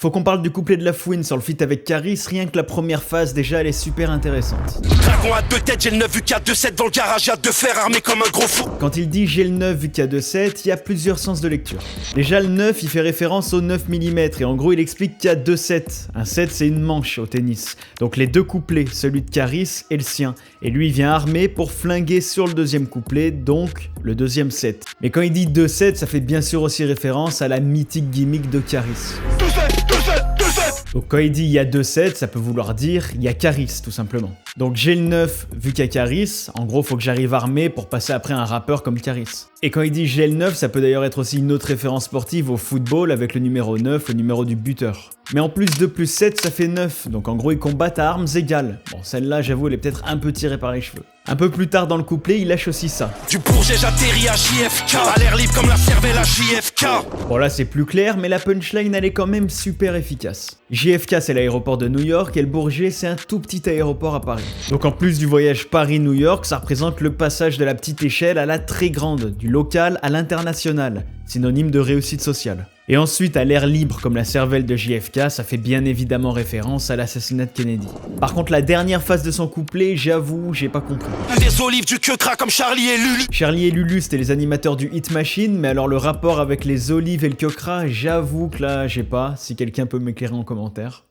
Faut qu'on parle du couplet de la fouine sur le feat avec Caris, rien que la première phase déjà elle est super intéressante. Dragon à deux têtes, j'ai le 9 vu qu'il y a 2-7 dans le garage, y'a deux fers armés comme un gros fou. Quand il dit j'ai le 9 vu qu'il y a 2-7, il y a plusieurs sens de lecture. Déjà le 9 il fait référence au 9 mm et en gros il explique qu'il y a 2 sets. Un set c'est une manche au tennis. Donc les deux couplets, celui de Caris et le sien. Et lui il vient armé pour flinguer sur le deuxième couplet, donc le deuxième set. Mais quand il dit 2 sets, ça fait bien sûr aussi référence à la mythique gimmick de Caris. Donc quand il dit il y a 2 sets, ça peut vouloir dire il y a Caris tout simplement. Donc j'ai le 9 vu qu'il y a Caris, en gros faut que j'arrive armé pour passer après un rappeur comme Caris. Et quand il dit j'ai le 9, ça peut d'ailleurs être aussi une autre référence sportive au football avec le numéro 9, le numéro du buteur. Mais en plus de plus 7, ça fait 9, donc en gros ils combattent à armes égales. Bon celle-là j'avoue elle est peut-être un peu tirée par les cheveux. Un peu plus tard dans le couplet, il lâche aussi ça. Du Bourget j'atterris à JFK, à l'air libre comme la cervelle à JFK. Bon là c'est plus clair, mais la punchline elle est quand même super efficace. JFK c'est l'aéroport de New York et le Bourget c'est un tout petit aéroport à Paris. Donc en plus du voyage Paris-New York, ça représente le passage de la petite échelle à la très grande, du local à l'international, synonyme de réussite sociale. Et ensuite, à l'air libre comme la cervelle de JFK, ça fait bien évidemment référence à l'assassinat de Kennedy. Par contre, la dernière phase de son couplet, j'avoue, j'ai pas compris. Des olives, du queue-cras comme Charlie et Lulu. Charlie et Lulu, c'était les animateurs du Hit Machine, mais alors le rapport avec les olives et le queue-cras, j'avoue que là, j'ai pas, si quelqu'un peut m'éclairer en commentaire.